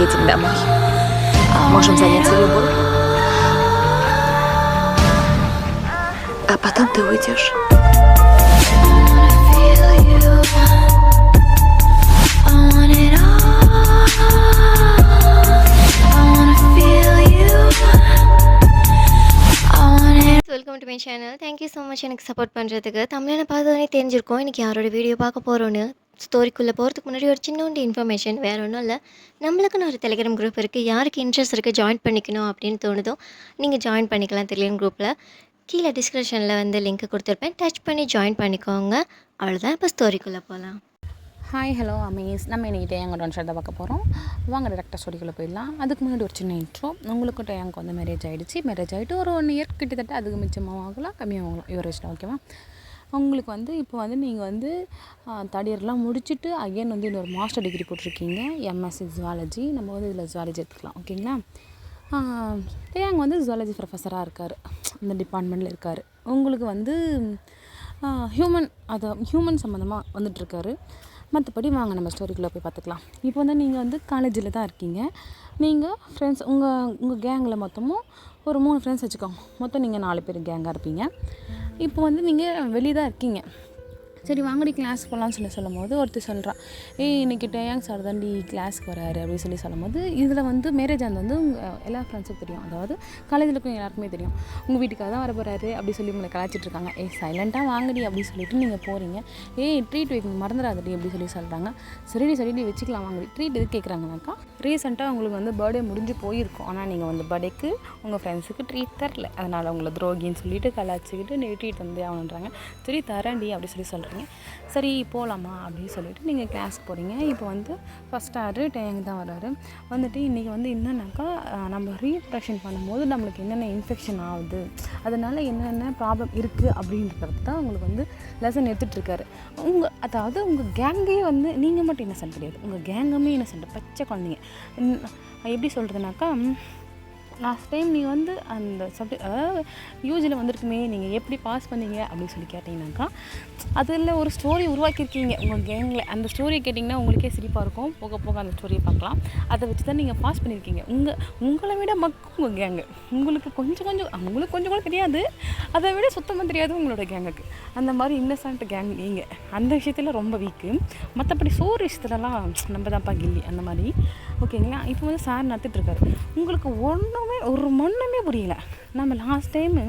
едем домой. Можем заняться любовью. А потом ты уйдешь. Welcome to my channel. Thank you so much எனக்கு support பண்ணுறதுக்கு. தமிழில் பார்த்தோன்னே தெரிஞ்சிருக்கோம் இன்றைக்கி யாரோட வீடியோ பார்க்க போகிறோன்னு. ஸ்டோரிக்குள்ளே போகிறதுக்கு முன்னாடி ஒரு சின்னோண்டு இன்ஃபர்மேஷன், வேறு ஒன்றும் இல்லை. நம்மளுக்குன்னு ஒரு டெலிகிராம் குரூப் இருக்குது. யாருக்கு இன்ட்ரெஸ்ட் இருக்குது ஜாயின் பண்ணிக்கணும் அப்படின்னு தோணுதோ நீங்கள் ஜாயின் பண்ணிக்கலாம். டெலிகிராம் குரூப்பில் கீழே டிஸ்கிரிப்ஷனில் வந்து லிங்க் கொடுத்துருப்பேன். டச் பண்ணி ஜாயின் பண்ணிக்கோங்க. அவ்வளோதான். இப்போ ஸ்டோரிக்குள்ளே போகலாம். ஹாய் ஹலோ அமீஸ். நம்ம இன்றைக்கி டேயாங்கோட ஒன் ஷாட் தான் பார்க்க போகிறோம். வாங்க டேரக்டாக ஸ்டோரிக்குள்ளே போயிடலாம். அதுக்கு முன்னாடி ஒரு சின்ன இன்ட்ரோ. உங்களுக்கும் டேயாங்க வந்து மேரேஜ் ஆகிடுச்சு. மேரேஜ் ஆகிட்டு ஒரு 1 இயர் கிட்டத்தட்ட அதுக்கு மிச்சமாகலாம் கம்மியாகலாம் யுவரேஜ்லாம். ஓகேவா? உங்களுக்கு வந்து இப்போ வந்து நீங்கள் வந்து தேர்ட் இயர்லாம் முடிச்சுட்டு அகைன் வந்து இன்னொரு மாஸ்டர் டிகிரி போட்டிருக்கீங்க, எம்எஸ்சி ஜுவாலஜி. நம்ம வந்து இதில் ஜுவாலஜி எடுத்துக்கலாம். ஓகேங்களா? டேயாங்க வந்து ஜுவாலஜி ப்ரொஃபஸராக இருக்கார், அந்த டிபார்ட்மெண்ட்டில் இருக்கார். உங்களுக்கு வந்து ஹியூமன் சம்மந்தமாக வந்துட்டுருக்காரு. மற்றபடி வாங்க நம்ம ஸ்டோரிக்குள்ளே போய் பார்த்துக்கலாம். இப்போ வந்து நீங்கள் வந்து காலேஜில் தான் இருக்கீங்க. நீங்கள் ஃப்ரெண்ட்ஸ் உங்கள் கேங்கில் மொத்தமும் ஒரு 3 ஃப்ரெண்ட்ஸ் வச்சுக்கோங்க. மொத்தம் நீங்கள் 4 பேர் கேங்காக இருப்பீங்க. இப்போ வந்து நீங்கள் வெளியே தான் இருக்கீங்க. சரி வாங்கடி கிளாஸ் போகலான்னு சொல்லும் போது ஒருத்தர் சொல்கிறான், இன்றைக்கி டேயாங் சார் தாண்டி கிளாஸ்க்கு வராரு அப்படின்னு சொல்லும் போது இதில் வந்து மேரேஜ் ஆனது வந்து எல்லா ஃப்ரெண்ட்ஸுக்கும் தெரியும். அதாவது காலேஜில் இருக்க எல்லாருக்குமே தெரியும். உங்கள் வீட்டுக்காக தான் வர போகிறாரு அப்படி சொல்லி உங்களை கலாச்சிட்டு இருக்காங்க. சைலண்ட்டாக வாங்கடி அப்படின்னு சொல்லிட்டு நீங்கள் போகிறீங்க. ட்ரீட் வைக்கணும் மறந்துடாதடி அப்படி சொல்கிறாங்க. சரிடி வச்சுக்கலாம் வாங்கடி. ட்ரீட் எது கேட்குறாங்கனாக்கா, ரீசெண்டாக உங்களுக்கு வந்து பர்த்டே முடிஞ்சு போயிருக்கும். ஆனால் நீங்கள் வந்து பர்த்டேக்கு உங்கள் ஃப்ரெண்ட்ஸுக்கு ட்ரீட் தரல, அதனால் உங்களை துரோகின்னு சொல்லிட்டு கலாச்சிக்கிட்டு நீ ட்ரீட் வந்து ஆகணுன்றாங்க. சரி தரேன்டி அப்படி சொல்கிறீங்க. சரி போகலாமா அப்படின்னு சொல்லிட்டு நீங்கள் கிளாஸுக்கு போகிறீங்க. இப்போ வந்து ஃபஸ்ட் ஆர்டரு டேயாங் தான் வராரு. வந்துட்டு இன்றைக்கி வந்து என்னென்னாக்கா, நம்ம ரீப்ரெஷன் பண்ணும்போது நம்மளுக்கு என்னென்ன இன்ஃபெக்ஷன் ஆகுது, அதனால் என்னென்ன ப்ராப்ளம் இருக்குது அப்படின்றது தான் உங்களுக்கு வந்து லெசன் எடுத்துகிட்ருக்காரு. அதாவது உங்கள் கேங்கே வந்து நீங்கள் மட்டும் இன்னசென்ட் கிடையாது, உங்கள் கேங்குமே இன்னசென்ட், பச்சை குழந்தைங்க. எப்படி சொல்கிறதுனாக்கா, லாஸ்ட் டைம் நீங்கள் வந்து அந்த சப்ஜெக்ட் அதாவது யூஜியில் வந்திருக்குமே நீங்கள் எப்படி பாஸ் பண்ணீங்க அப்படின்னு சொல்லி கேட்டிங்கனாக்கா, அதில் ஒரு ஸ்டோரி உருவாக்கியிருக்கீங்க உங்கள் கேங்கில். அந்த ஸ்டோரியை கேட்டிங்கன்னா உங்களுக்கே சிரிப்பாக இருக்கும். போக போக அந்த ஸ்டோரியை பார்க்கலாம். அதை வச்சு தான் நீங்கள் பாஸ் பண்ணியிருக்கீங்க. உங்களை விட உங்கள் கேங்கு உங்களுக்கு கொஞ்சம் கூட தெரியாது, அதை விட சுத்தமாக தெரியாது உங்களோட கேங்குக்கு. அந்த மாதிரி இன்னசென்ட் கேங் நீங்கள். அந்த விஷயத்தில் ரொம்ப வீக்கு. மற்றபடி சோறு விஷயத்துலலாம் நம்ம தான்ப்பா கில்லி அந்த மாதிரி. ஓகேங்களா? இப்போ வந்து சார் நடத்திட்டுருக்காரு. உங்களுக்கு ஒரு மண்ணுமே புரியல. நம்ம லாஸ்ட் டைமு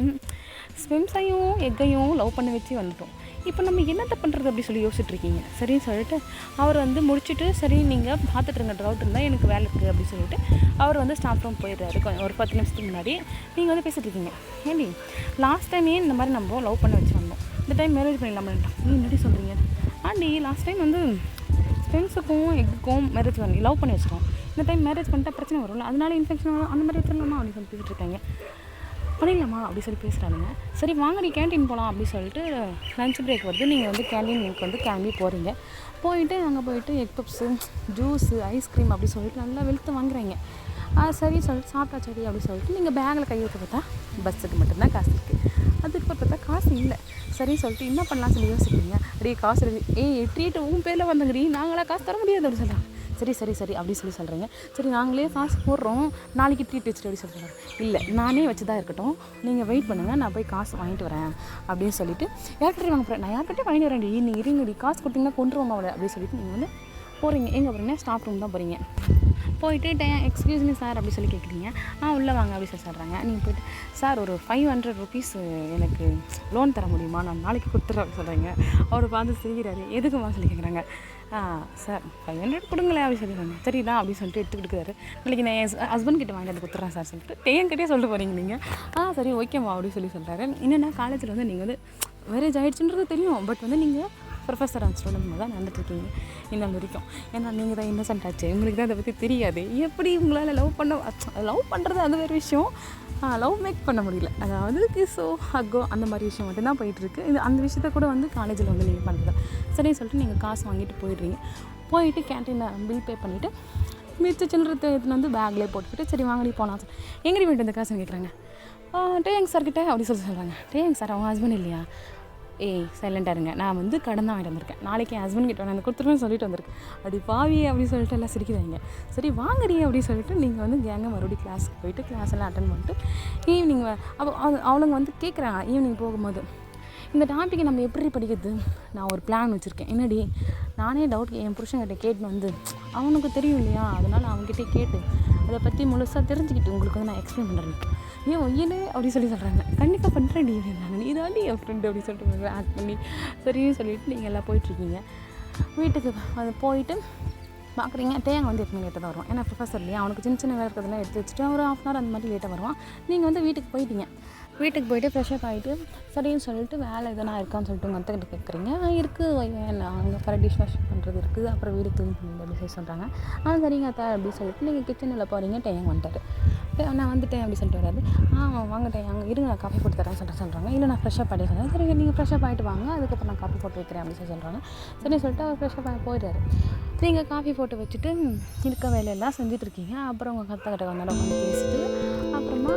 ஸ்விம்ஸையும் எக்கையும் லவ் பண்ண வச்சு வந்துட்டோம். இப்போ நம்ம என்னத்தை பண்ணுறது அப்படி சொல்லி யோசிச்சுட்ருக்கீங்க. சரின்னு சொல்லிட்டு அவர் வந்து முடிச்சுட்டு, சரி நீங்கள் பார்த்துட்ருங்க, டவுட் இருந்தால் எனக்கு வேலை இருக்குது அப்படின்னு சொல்லிட்டு அவர் வந்து ஸ்டாஃப் ரூம் போயிடுறாரு. ஒரு 10 நிமிஷத்துக்கு முன்னாடி நீங்கள் வந்து பேசிகிட்ருக்கீங்க. ஏன்டி லாஸ்ட் டைமே இந்த மாதிரி நம்ம லவ் பண்ண வச்சு வந்தோம், இந்த டைம் மேரேஜ் பண்ணிடலாமான்ட்டான். முன்னாடி சொல்கிறீங்க ஆண்டி, லாஸ்ட் டைம் வந்து ஃப்ரெண்ட்ஸுக்கும் எக்குக்கும் மேரேஜ் பண்ணி லவ் பண்ணி வச்சிட்டோம், இந்த டைம் மேரேஜ் பண்ணிட்டா பிரச்சனை வரும்ல, அதனால இன்ஃபெக்ஷன் வரும், அந்த மாதிரி வச்சிடலாமா அப்படின்னு சொல்லி பேசிகிட்டு இருக்காங்க. பண்ணிடலாமா அப்படி சொல்லி பேசுகிறாங்க. சரி வாங்கடி கேன்டீன் போகலாம் அப்படின்னு சொல்லிட்டு லஞ்ச் பிரேக் வருது. நீங்கள் வந்து கேன்டீனுக்கு வந்து கிளம்பி போகிறீங்க. போயிட்டு அங்கே போயிட்டு எக் பப்ஸு, ஜூஸு, ஐஸ்கிரீம் அப்படி சொல்லிட்டு நல்லா வெளுத்து வாங்குறீங்க. சரி சொல்லிட்டு சாப்பிட்டா சரி அப்படின்னு சொல்லிட்டு நீங்கள் பேக்கில் கை வச்சு பார்த்தா பஸ்ஸுக்கு மட்டும்தான் காசு இருக்குது. அதுக்கு பார்த்தா காசு இல்லை. சரின்னு சொல்லிட்டு என்ன பண்ணலாம் சொல்லி யோசிக்கிறீங்க. அப்படியே காசு இருக்குது. ட்ரீட்டு உன் பேரில் வந்தங்கடி, நாங்களாம் காசு தர முடியாது அப்படின்னு சொல்கிறாங்க. சரி அப்படின்னு சொல்கிறீங்க. சரி நாங்களே காசு போடுறோம், நாளைக்கு ட்ரீட் வச்சுட்டு அப்படி சொல்கிறாங்க. இல்லை நானே வச்சு தான் இருக்கட்டும், நீங்கள் வெயிட் பண்ணுங்கள், நான் போய் காசு வாங்கிட்டு வரேன் அப்படின்னு சொல்லிட்டு யார்கிட்டே வாங்க போகிறேன், நான் யார்கிட்டே வாங்கிட்டு வரேன்டி, நீங்கள் இருங்கடி, காசு கொடுத்தீங்கன்னா கொண்டுருவோம் அவளை அப்படின்னு சொல்லிட்டு நீங்கள் வந்து போகிறீங்க. எங்கே போகிறீங்க? ஸ்டாஃப் ரூம் தான் போகிறீங்க. போயிட்டு எக்ஸ்கியூஸ் மீ சார் அப்படி சொல்லி கேட்குறீங்க. உள்ளே வாங்க அப்படி சொல்லி சொல்கிறாங்க. நீங்கள் போய்ட்டு சார் ஒரு 500 rupees எனக்கு லோன் தர முடியுமா, நான் நாளைக்கு கொடுத்துட்றேன் அப்படி சொல்கிறீங்க. அவர் பார்த்து சிரிக்கிறாரு. எதுக்குமா சொல்லி கேட்குறாங்க. சார் 500 கொடுங்களேன் அப்படி சொல்லிடுறாங்க. சரிடா அப்படின்னு சொல்லிட்டு எடுத்துக்கிட்டுருக்காரு. நாளைக்கு நான் என் ஹஸ்பண்ட் கிட்ட வாங்கிட்டு வந்து கொடுத்துட்றேன் சார் சொல்லிட்டு டேயன்கிட்டே சொல்லிட்டு போகிறீங்க நீங்கள். சரி ஓகேம்மா அப்படின்னு சொல்லி சொல்கிறாரு. என்னென்னா காலேஜில் வந்து நீங்கள் வந்து மேரேஜ் ஆகிடுச்சுன்றது தெரியும், பட் வந்து நீங்கள் ப்ரொஃபஸர் அண்ட் ஸ்டூடெண்ட் தான் நடந்துட்டுருக்கீங்க இன்னும் வரைக்கும். ஏன்னா நீங்கள் தான் இன்னசென்ட் ஆச்சு, உங்களுக்கு தான் அதை பற்றி தெரியாது. எப்படி உங்களால் லவ் பண்ணுறது அது வேறு விஷயம், லவ் மேக் பண்ண முடியல. அதாவது கிஸோ ஹக்கோ அந்த மாதிரி விஷயம் மட்டும்தான் போயிட்டுருக்கு. அந்த விஷயத்த கூட வந்து காலேஜில் வந்து நீங்கள் பண்ணுறது. சரின்னு சொல்லிட்டு நீங்கள் காசு வாங்கிட்டு போயிடுறீங்க. போயிட்டு கேன்டீனில் பில் பே பண்ணிவிட்டு மிச்ச சில்லறத்தை எடுத்துன்னு வந்து பேக்லேயே போட்டுக்கிட்டு சரி வாங்கடி போகலாம் சார். எங்கடி போய்ட்டு இந்த காசுன்னு கேட்குறாங்க. டேயாங் சார் கிட்டே அப்படி சொல்கிறாங்க. டேயாங் சார் அவங்க ஹஸ்பண்ட் இல்லையா? ஏய் சைலண்டாக இருங்க, நான் வந்து கடன் தான் வாங்கிட்டு வந்திருக்கேன், நாளைக்கு என் ஹஸ்பண்ட் கிட்ட நான் கொடுத்துருவேன்னு சொல்லிட்டு வந்திருக்கேன். அப்படி பாவி அப்படின்னு சொல்லிட்டு எல்லாம் சிரிக்கிறாங்க. சரி வாங்கடி அப்படின்னு சொல்லிட்டு நீங்கள் வந்து கேங்க மறுபடியும் கிளாஸுக்கு போயிட்டு கிளாஸ் எல்லாம் அட்டன் பண்ணிட்டு ஈவினிங் அப்போ அவளுங்க வந்து கேட்குறாங்க ஈவினிங் போகும்போது, இந்த டாப்பிக்கை நம்ம எப்படி படிக்கிறது? நான் ஒரு பிளான் வச்சுருக்கேன். என்னடி, நானே டவுட் என் புருஷன்கிட்ட கேட்டுன்னு வந்து அவனுக்கு தெரியும் இல்லையா, அதனால் அவங்ககிட்டே கேட்டு அதை பற்றி முழுசாக தெரிஞ்சுக்கிட்டு உங்களுக்கு வந்து நான் எக்ஸ்பிளைன் பண்ணுறேன். ஏன் ஒய்யனே அப்படி சொல்கிறாங்க. கண்டிப்பாக பண்ணுறேன் டி அப்படின்னாங்க. நீ தாண்டி என் ஃப்ரெண்டு அப்படி சொல்லிட்டு ஆக்ட் பண்ணி சரின்னு சொல்லிவிட்டு நீங்கள் எல்லாம் போயிட்டுருக்கீங்க. வீட்டுக்கு அது போயிட்டு பார்க்குறீங்க, தேங்க வந்து எப்பவுமே லேட்டாக தான் வருவான். ஏன்னா ப்ரொஃபஸர் இல்லையா, அவனுக்கு சின்ன சின்ன வேலை இருக்கிறதெல்லாம் எடுத்து வச்சுட்டு ஒரு 1/2 hour அந்த மாதிரி லேட்டாக வருவான். நீங்கள் வந்து வீட்டுக்கு போயிட்டீங்க. வீட்டுக்கு போயிட்டு ஃப்ரெஷ்அப் ஆகிட்டு சரின்னு சொல்லிட்டு வேலை எதனா இருக்கான்னு சொல்லிட்டு உங்கள் அத்தைக்கிட்ட கேட்குறீங்க. இருக்குது அங்கே அப்புறம் டிஷ் வாஷ் பண்ணுறது இருக்குது, அப்புறம் வீடு க்ளீன் பண்ணுறது அப்படி சொல்லி சொல்கிறாங்க. சரிங்க அத்தை அப்படின்னு சொல்லிட்டு நீங்கள் கிச்சனில் போகிறீங்க. டேங் வந்துட்டார். நான் வந்துட்டேன் அப்படி சொல்லிட்டு வராது. வாங்கிட்டேன், அங்கே இருங்க நான் காஃபி போட்டு தரேன்னு சொல்கிறாங்க. இல்லை நான் ஃப்ரெஷ்அப் ஆகிட்டு சொல்கிறேன். சரி நீங்கள் ஃப்ரெஷ்அப் ஆகிட்டு வாங்க, அதுக்கப்புறம் நான் காஃபி போட்டு வைக்கிறேன் அப்படின்னு சொல்கிறாங்க. சரின்னு சொல்லிட்டு அவர் ஃப்ரெஷ்அப் ஆகி போயிடுறாரு. நீங்கள் காஃபி போட்டு வச்சுட்டு இருக்க வேலையெல்லாம் செஞ்சுட்ருக்கீங்க. அப்புறம் உங்கள் கத்தக்கிட்ட வந்தாலும் வந்து பேசிட்டு அப்புறமா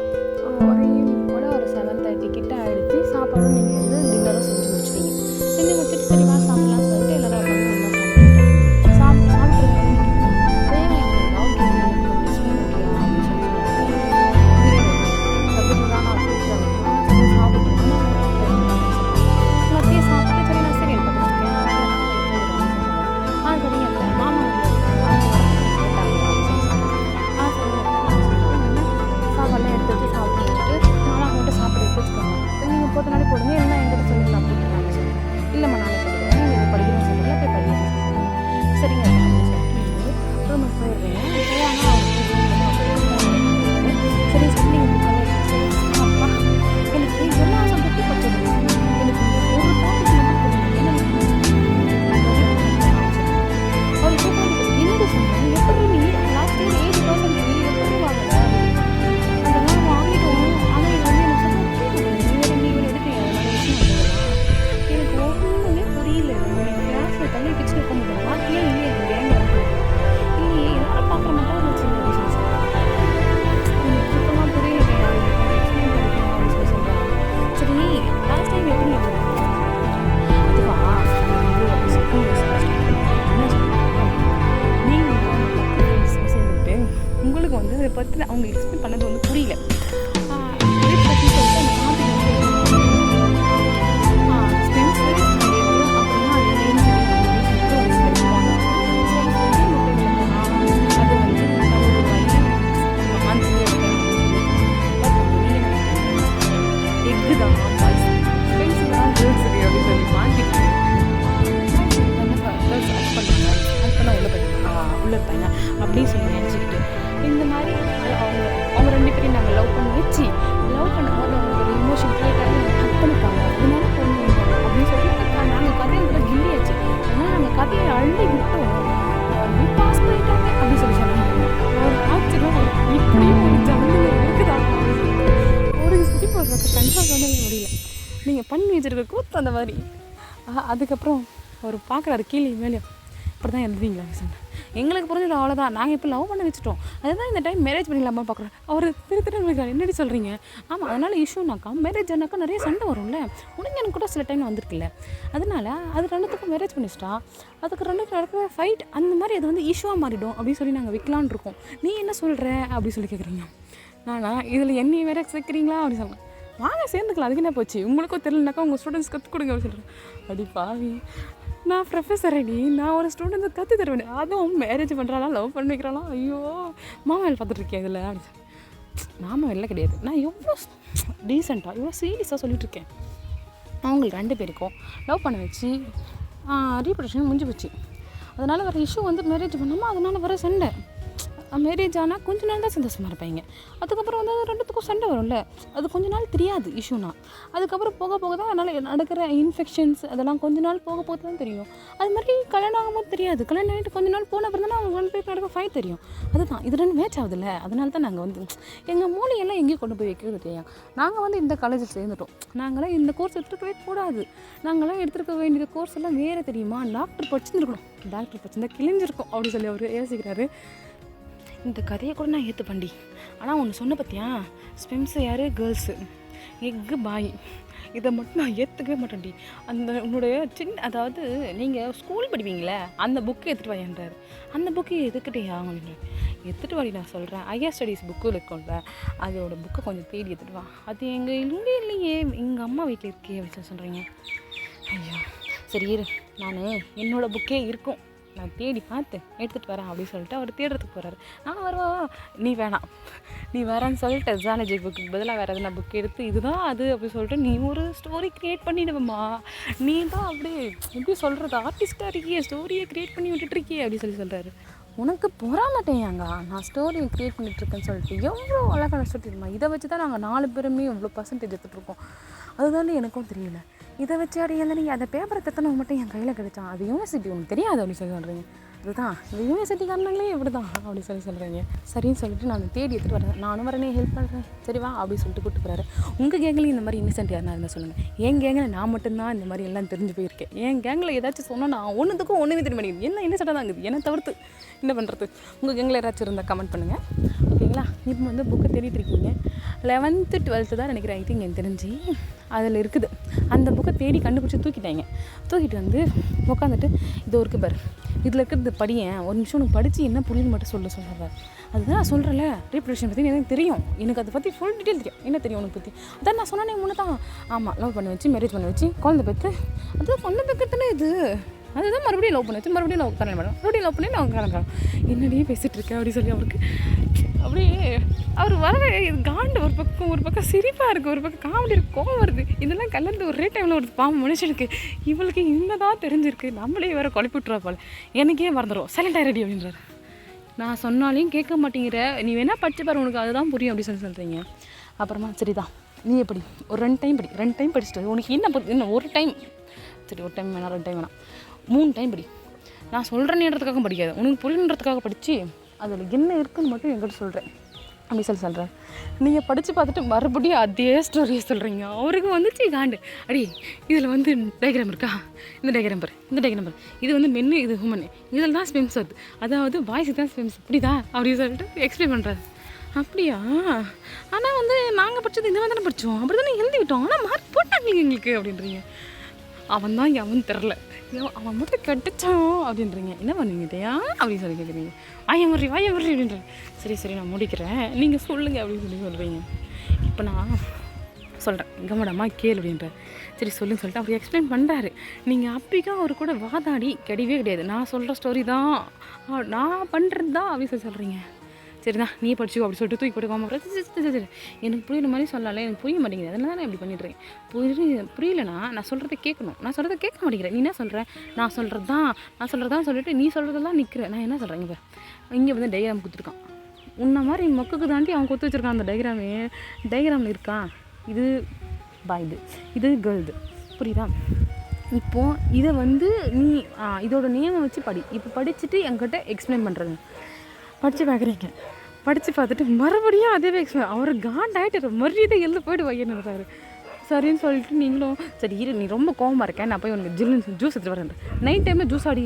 ஒரு ஈவினிங் போல் ஒரு 7:30 கிட்ட ஆகிடுச்சு. சாப்பாடும் நீங்கள் வந்து டின்னரும் செஞ்சு முடிச்சிட்டீங்க. செஞ்சு முடிச்சுட்டு சரி வா சாப்பிட்லான்னு சொல்லிட்டு எல்லோரும் உட்காந்து சாப்பிட்ருங்க. போட்டனாலே போடுங்க, இல்லைன்னா எங்கிட்ட சொல்லிக்கலாம் போட்டுருக்காங்க சொல்லி. இல்லைம்மா நானே போட்டுக்கிறேன், நீங்கள் படிக்கணும்னு சொல்கிறல போய் படிக்க. சரிங்க அப்படின்னு சொல்லிட்டு ரூமுக்கு போயிடுறீங்க. சரி சொல்லி அப்பா எனக்கு எல்லா சப்ஜெக்டும் படிச்சிருக்கேன், எனக்கு ஒரு டாபிக் மட்டும் என்னடி சொன்னேன், எப்படி நீ லாஸ்ட் இயர் 80% எப்படி வாங்கல அதெல்லாம் வாங்கிட்டோம். ஆனால் இது வந்து எனக்கு எனக்கு ஒன்றுமே புரியல. எனக்கு கிளாஸில் தண்ணி பிச்சு வைக்க முடியும் வார்த்தையே இல்லை. எங்கள் கேங்கில் இல்லையே எல்லாரும் பார்க்குற மட்டும் இருந்துச்சு அப்படின்னு சொல்லி சொல்கிறாங்க. எனக்கு சுத்தமாக புரியல, எக்ஸ்பிளைன் பண்ணிக்கலாம் அப்படின்னு சொல்லி சொல்கிறாங்க. சரி லாஸ்ட் டைம் எப்படி அதுவா என்ன சொல்கிறாங்க, நீங்கள் சேர்ந்துட்டு உங்களுக்கு வந்து அதை பற்றி அவங்க எக்ஸ்பிளைன் பண்ணது வந்து புரியல. அப்படின்னு சொல்லி நினச்சிக்கிட்டு இந்த மாதிரி அவங்க 2 பேரையும் நாங்கள் லவ் பண்ணி வச்சு லவ் பண்ணும்போது அவங்களுக்கு ஒரு இமோஷன் கிரியேட் ஆகி ஹக் பண்ணிப்பாங்க. அதனால பொண்ணு அப்படின்னு சொல்லி நாங்கள் கதையை கூட கில்லியாச்சு. அதனால் நாங்கள் கதையை அள்ளி விட்டோம், பாஸ் பண்ணிட்டாங்க அப்படின்னு சொல்லி சொன்னாங்க. ஒரு ஆச்சரியம், இப்படியும் ஒரு ஜவுளி இருக்குதா ஒரு சிரிப்பு கன்ஃபார்ம் பண்ணவே முடியல. நீங்கள் பண்ணி வச்சுருக்க கூத்து அந்த மாதிரி. அதுக்கப்புறம் அவர் பார்க்குறாரு கீழே மேலே, அப்படி தான் எழுதுவீங்களா சொன்னேன். எங்களுக்கு புரிஞ்சது அவ்வளோதான், நாங்கள் இப்போ லவ் பண்ண வச்சுட்டோம், அதுதான் இந்த டைம் மேரேஜ் பண்ணிடலாமா பார்க்குறோம். அவர் திருத்திட்டு என்னடி சொல்கிறீங்க? ஆமாம் அதனால் இஷ்யூனாக்கா மேரேஜ் ஆனாக்கா நிறைய சண்டை வரும்ல, எனக்கு கூட சில டைம் வந்திருக்குல்ல, அதனால் அது 2த்துக்கும் மேரேஜ் பண்ணிச்சிட்டா அதுக்கு 2த்துக்கும் நடக்கிற ஃபைட் அந்த மாதிரி அது வந்து இஷ்யூவாக மாறிடும் அப்படின்னு சொல்லி நாங்கள் வைக்கலான் இருக்கோம். நீ என்ன சொல்கிற அப்படி சொல்லி கேட்குறீங்க. நானா இதில் என்னை வேற சேர்க்குறீங்களா அப்படின்னு சொன்னேன். வாங்க சேர்ந்துக்கலாம், அதுக்கு என்ன போச்சு, உங்களுக்கும் தெரியலனாக்கா உங்கள் ஸ்டூடெண்ட்ஸ் கற்றுக் கொடுங்க அப்படின்னு சொல்கிறேன். அப்படி பாவி, நான் ப்ரொஃபஸர் அடி, நான் ஒரு ஸ்டூடெண்ட்ஸை கற்று தருவேன், அதுவும் மேரேஜ் பண்ணுறாலாம் லவ் பண்ணி வைக்கிறாலாம். ஐயோ மாமா வேலை பார்த்துட்ருக்கேன் இதில் அப்படின்னு. மாமா வேலை கிடையாது, நான் எவ்வளோ டீசெண்டாக இவ்வளோ சீரியஸாக சொல்லிகிட்ருக்கேன். அவங்களுக்கு 2 பேருக்கும் லவ் பண்ண வச்சு ரீப்ரொடக்ஷன் முடிஞ்சு போச்சு. அதனால் வர இஷ்யூ வந்து மேரேஜ் பண்ணாமல் அதனால் வர சண்டை. மேரேஜ் ஆனால் கொஞ்ச நாள் தான் சந்தோஷமாக இருப்பாங்க, அதுக்கப்புறம் வந்து 2த்துக்கும் சண்டை வரும்ல, அது கொஞ்ச நாள் தெரியாது இஷ்யூனா, அதுக்கப்புறம் போக போக தான் அதனால் நடக்கிற இன்ஃபெக்ஷன்ஸ் அதெல்லாம் கொஞ்ச நாள் போக போக தான் தெரியும். அது மாதிரி கல்யாணம் ஆகும்போது தெரியாது, கல்யாணம் ஆகிட்டு கொஞ்ச நாள் போன அப்புறம் தான் அவங்க 1 பேருக்கு நடக்க ஃபைட் தெரியும். அதுதான் இது 2 மேட்ச் ஆகுதுல்ல, அதனால தான் நாங்கள் வந்து எங்கள் மூலையெல்லாம் எங்கேயும் கொண்டு போய் வைக்கிறது தெரியும். நாங்கள் வந்து இந்த காலேஜில் சேர்ந்துட்டோம், நாங்களாம் இந்த கோர்ஸ் எடுத்துருக்கவே கூடாது, நாங்களாம் எடுத்துருக்க வேண்டிய கோர்ஸ் எல்லாம் வேறு தெரியுமா, டாக்டர் படிச்சுருக்கணும், டாக்டர் படிச்சிருந்தா கிழிஞ்சிருக்கும் அப்படின்னு சொல்லி அவர் யோசிக்கிறாரு. இந்த கதையை கூட நான் ஏற்றுப்பண்டி, ஆனால் ஒன்று சொன்ன பார்த்தியா, ஸ்விம்ஸு யார் கேர்ள்ஸு, எக்கு பாய், இதை மட்டும் நான் ஏற்றுக்கவே மாட்டேன்டி. அந்த உன்னுடைய அதாவது நீங்கள் ஸ்கூல் படிப்பீங்களே அந்த புக்கு எடுத்துகிட்டு வாங்கன்றாரு. அந்த புக்கு எதுக்கிட்டே ஆகணும் எடுத்துகிட்டு வாடி, நான் சொல்கிறேன். ஹையர் ஸ்டடீஸ் புக்கு இருக்கும்ல, அதோட புக்கை கொஞ்சம் தேடி எடுத்துகிட்டு வா. அது இங்கே இல்லையே, எங்கள் அம்மா வீட்டில் இருக்கே அப்படின்னு சொல்கிறீங்க. ஐயோ சரி இரு, நான் என்னோடய புக்கே இருக்கும், நான் தேடி பார்த்து எடுத்துகிட்டு வரேன் அப்படின்னு சொல்லிட்டு அவர் தேடுறதுக்கு போகிறாரு. நான் வருவா, நீ வேணாம், நீ வரேன்னு சொல்லிட்டு ஜானஜி புக்கு பதிலாக வேறு எதுனா புக் எடுத்து இதுதான் அது அப்படின்னு சொல்லிட்டு நீ ஒரு ஸ்டோரி க்ரியேட் பண்ணிடுவேம்மா. நீ தான் அப்படியே எப்படி சொல்கிறது, ஆர்டிஸ்ட்டாக இருக்கியே, ஸ்டோரியை க்ரியேட் பண்ணி விட்டுட்ருக்கியே அப்படின்னு சொல்கிறாரு. உனக்கு பொறாமட்டேயாங்க, நான் ஸ்டோரி க்ரியேட் பண்ணிகிட்ருக்கேன்னு சொல்லிட்டு எவ்வளோ அழகாக சொல்லிட்டுமா. இதை வச்சு தான் நாங்கள் 4 பேருமே எவ்வளோ பர்சன்டேஜ் எடுத்துகிட்ருக்கோம். அதுதானே எனக்கும் தெரியல. இதை வச்சு அடையாத நீங்கள் அந்த பேப்பரை தத்தனவங்க மட்டும் என் கையில் கிடைச்சான், அது யூனிவர்சிட்டி உனக்கு தெரியாது அப்படின்னு சொல்கிறீங்க. அதுதான் இந்த யூனிவர்சிட்டி காரணங்களே இப்படி தான் அப்படி சொல்கிறீங்க. சரின்னு சொல்லிட்டு நான் தேடி எடுத்துகிட்டு வரேன், நானும் வரேனே ஹெல்ப் பண்ணுறேன், சரிவா அப்படின்னு சொல்லிட்டு கூப்பிட்டு போகிறாரு. உங்கள் கேங்கில் இந்த மாதிரி இன்னசென்ட் யாருனா இருந்தால் சொல்லுங்கள். என் கேங்கில் நான் மட்டும்தான் இந்த மாதிரி எல்லாம் தெரிஞ்சு போயிருக்கேன். என் கேங்கில் ஏதாச்சும் சொன்னால் நான் ஒன்றுத்துக்கும் ஒன்றுமே தெரிய மாட்டேங்குது. என்ன இன்னசென்ட்டாக தான் இருக்குது, என்னை தவிர்த்து என்ன பண்ணுறது. உங்கள் கேங்கில் ஏதாச்சும் இருந்தால் கமெண்ட் பண்ணுங்கள், ஓகேங்களா. இப்போ வந்து புக்கை தேடிட்டு இருக்கீங்க. 11th 12th தான் நினைக்கிறேன், ஐ திங்க் எனக்கு தெரிஞ்சு அதில் இருக்குது. அந்த புக்கை தேடி கண்டுபிடிச்சி தூக்கிட்டு வந்து உட்காந்துட்டு இது ஒரு பார், இதில் இருக்கிறது படியேன், ஒரு நிமிஷம் உனக்கு படித்து என்ன புரியுது மட்டும் சொல்கிறார். அதுதான் நான் சொல்கிறேன்ல, ரீப்ரொடக்ஷன் பற்றி எனக்கு தெரியும், எனக்கு அதை பற்றி ஃபுல் டீட்டெயில் தெரியும். என்ன தெரியும் உனக்கு பற்றி? அதான் நான் சொன்னேன் முன்னே தான். ஆமாம், லவ் பண்ணி வச்சு மேரேஜ் பண்ணி வச்சு குழந்தை பெற்று, அதுதான் குழந்தை பெற்று இது அதுதான் மறுபடியும் லவ் பண்ணி வச்சு மறுபடியும் லவ் பண்ண மேடம், மறுபடியும் லவ் பண்ணி நான் கலந்துறாங்க. என்னடியே பேசிகிட்டு இருக்கேன் அப்படின்னு சொல்லி அவருக்கு அப்படியே அவர் வரவே இது காண்டு. ஒரு பக்கம் சிரிப்பாக இருக்குது, ஒரு பக்கம் காமெடி இருக்குது, கோவம் வருது. இதெல்லாம் கலந்து ஒரே டைமில் ஒரு பாவம் மனுஷனுக்கு. இவளுக்கு இன்னதான் தெரிஞ்சிருக்கு, நம்மளே வேறு குழப்பி விட்டுறா போல. எனக்கே மறந்துடும், சைலண்ட் ஆகிடி அப்படின்றாரு. நான் சொன்னாலையும் கேட்க மாட்டேங்கிற, நீ வேணால் படிச்சு பாரு, உனக்கு அதுதான் புரியும் அப்படின்னு சொல்கிறீங்க. அப்புறமா சரிதான், நீ எப்படி ஒரு 2 டைம் படி, 2 டைம் படிச்சுட்டு உனக்கு என்ன ஒரு டைம், சரி ஒரு டைம் வேணாம் 2 டைம் வேணாம் 3 டைம் படி. நான் சொல்கிறேன்றதுக்காக படிக்காது, உனக்கு புரியணுன்றதுக்காக படித்து அதில் என்ன இருக்குன்னு மட்டும் என்கிட்ட சொல்கிறேன் அப்படி சொல்கிறேன். நீங்கள் படித்து பார்த்துட்டு மறுபடியும் அதே ஸ்டோரியை சொல்கிறீங்க. அவருக்கு வந்துச்சு காண்டு. அடி இதில் வந்து டயக்ராம் இருக்கா, இந்த டயக்ராம் பாரு, இந்த டயக்ராம் பாரு, இது வந்து மென்னு, இது ஹூமன், இதில் தான் ஸ்பெம்ஸ் வருது, அதாவது வாய்ஸ் தான் ஸ்பெம்ஸ், இப்படிதான் அப்படின்னு சொல்லிட்டு எக்ஸ்பிளைன் பண்ணுறாரு. அப்படியா, ஆனால் வந்து நாங்கள் படித்தது இந்த மாதிரி தானே படித்தோம், அப்படி தானே எழுதி விட்டோம், ஆனால் மார்க் போட்டாங்க எங்களுக்கு அப்படின்றீங்க. அவன் தான் எவன் தெரில, அவன் மட்டும் கட்டுச்சான் அப்படின்றீங்க. என்ன பண்ணுவீங்கயா அப்படின்னு சொல்லி கேட்குறீங்க. வாயம் வர்றி அப்படின்ற. சரி நான் முடிக்கிறேன், நீங்கள் சொல்லுங்கள் அப்படின்னு சொல்கிறீங்க. இப்போ நான் சொல்கிறேன், கவனமா கேளு அப்படின்ற. சரி சொல்லுங்க சொல்லிட்டு அவர் எக்ஸ்பிளைன் பண்ணுறாரு. நீங்கள் அப்படிக்கும் அவர் கூட வாதாடி கிடையாது, நான் சொல்கிற ஸ்டோரி தான், நான் பண்ணுறது தான் அப்படின்னு சொல்கிறீங்க. சரிதான், நீ படிச்சுக்கோ அப்படி சொல்லிட்டு தூக்கி போட்டு சரி எனக்கு புரியுற மாதிரி சொல்லலை, எனக்கு புரிய மாட்டேங்குது, அதனால தான் நான் இப்படி பண்ணிடுறேன். புரியலனா நான் சொல்கிறத கேட்கணும், நான் சொல்கிறத கேட்க மாட்டேங்கிறேன். நீ என்ன சொல்கிற, நான் சொல்கிறதான் சொல்லிட்டு நீ சொல்கிறதெல்லாம் நிற்கிறேன். நான் என்ன சொல்கிறேன், இங்கே வந்து டயக்ராம் கொடுத்துருக்கான், உன்ன மாதிரி மொக்குக்கு தாண்டி அவன் கொடுத்து வச்சுருக்கான். அந்த டயக்ராமில் இருக்கான், இது பாய்து, இது கேர்ள்து, புரியுதா? இப்போது இதை வந்து நீ இதோட நேமை வச்சு படி. இப்போ படிச்சுட்டு என்கிட்ட எக்ஸ்பிளைன் பண்ணுறேங்க. படித்து பார்க்குறீங்க, படித்து பார்த்துட்டு மறுபடியும் அதே எக்ஸ்பிளைன். அவர் காண்டாகிட்டு மறுபடியும் எழுந்து போய்ட்டு வையன்னுறாரு. சரின்னு சொல்லிட்டு நீங்களும் சரி இரு, நீ ரொம்ப கோவமாக இருக்கேன், நான் போய் உனக்கு ஜில்லுன்னு ஜூஸ் எடுத்துகிட்டு வரேன், நைட் டைமில் ஜூஸ் ஆடி,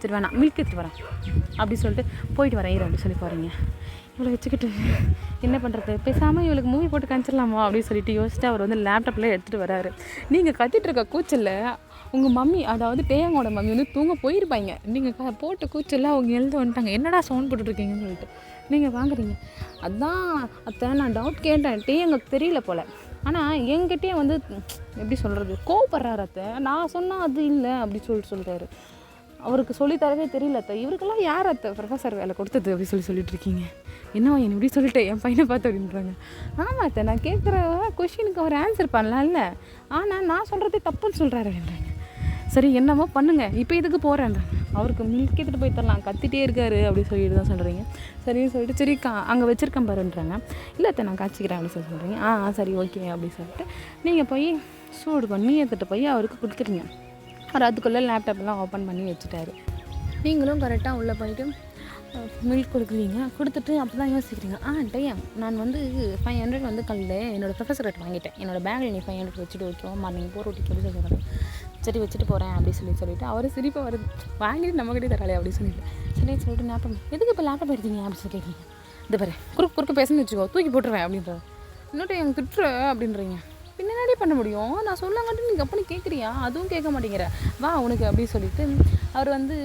சரி வேணாம் மில்க் எடுத்துகிட்டு வரேன் அப்படி சொல்லிட்டு போயிட்டு வரேன் இரு அப்படி சொல்லி போகிறீங்க. இவளை வச்சுக்கிட்டு என்ன பண்ணுறது, பேசாமல் இவளுக்கு மூவி போட்டு காமிச்சிடலாமா அப்படின்னு சொல்லிட்டு யோசிச்சுட்டு அவர் வந்து லேப்டாப்பில் எடுத்துகிட்டு வராரு. நீங்கள் கத்திட்டு இருக்க கூச்சலில் உங்கள் மம்மி, அதாவது டேயாங்கோட மம்மி வந்து தூங்க போயிருப்பாங்க. நீங்கள் போட்டு கூச்சலில் அவங்க எழுந்து வந்துட்டாங்க, என்னடா சவுண்ட் போட்டுட்ருக்கீங்கன்னு சொல்லிட்டு நீங்கள் வாங்குறீங்க. அதுதான் அத்தை நான் டவுட் கேட்டேன், டேயங்களுக்கு தெரியல போல், ஆனால் என்கிட்டயே வந்து எப்படி சொல்கிறது கோவப்படுறாரு. அத்தை நான் சொன்னால் அது இல்லை அப்படி சொல்கிறாரு. அவருக்கு சொல்லித்தரவே தெரியல அத்தை, இவருக்கெல்லாம் யார் அத்தை ப்ரொஃபஸர் வேலை கொடுத்தது அப்படி சொல்லிட்டு இருக்கீங்க. என்னவா என்ன இப்படி சொல்லிட்டேன் என் பையனை பார்த்து அப்படின்றாங்க. ஆமாம் அத்தை, நான் கேட்குற கொஷினுக்கு அவர் ஆன்சர் பண்ணலாம்ல, ஆனால் நான் சொல்கிறதே தப்புன்னு சொல்கிறாரு அப்படின்றாங்க. சரி என்னமோ பண்ணுங்கள், இப்போ இதுக்கு போகிறேன்றாங்க. அவருக்கு மில்க் எடுத்துகிட்டு போய் தரலாம், கத்திட்டே இருக்காரு அப்படி சொல்லிட்டு தான் சொல்கிறீங்க. சரின்னு சொல்லிட்டு சரி அங்கே வச்சுருக்கேன் பாருன்றாங்க. இல்லை அத்தை நான் காய்ச்சிக்கிறேன் அப்படின்னு சொல்கிறீங்க. சரி ஓகே அப்படின்னு சொல்லிட்டு நீங்கள் போய் சூடு பண்ணி எடுத்துகிட்டு போய் அவருக்கு கொடுக்குறீங்க. அவர் அதுக்குள்ளே லேப்டாப்லாம் ஓப்பன் பண்ணி வச்சுட்டாரு. நீங்களும் கரெக்டாக உள்ளே போயிட்டு மில்க் கொடுக்குறீங்க. கொடுத்துட்டு அப்போ தான் யோசிக்கிறீங்க, டைம் நான் வந்து 500 வந்து காலையில் என்னோடய ப்ரொஃபஸர்கிட்ட வாங்கிட்டேன், என்னோடய பேக்கில் நீ 500 வச்சுட்டு வைக்கிறோம், மார்னிங் போகிற ஓட்டிக்கு எப்படி சொல்கிறேன், சரி வச்சுட்டு போகிறேன் அப்படி சொல்லிட்டு அவர் சிரிப்பாக வருது, வாங்கிட்டு நம்மக்கிட்டே தராளே அப்படி சொல்லிட்டு சரின்னு சொல்லிட்டு லேப்டாப் எதுக்கு இப்போ லேப்டாப் எடுத்தீங்க அப்படி சொல்லி கேட்குறீங்க. இது பாரு குறுக்கு பேசணும்னு வச்சுக்கோ, தூக்கி போட்டுருவேன் அப்படின்றாரு. இன்னொட்டு எங்கள் திட்டுற அப்படின்றீங்க. என்னடி பண்ண முடியும்? நான் சொல்லங்காட்டி நீங்கள் அப்படி கேட்குறியா? அதுவும் கேட்க மாட்டேங்கிற. வா உனக்கு அப்படின்னு சொல்லிட்டு அவர் வந்து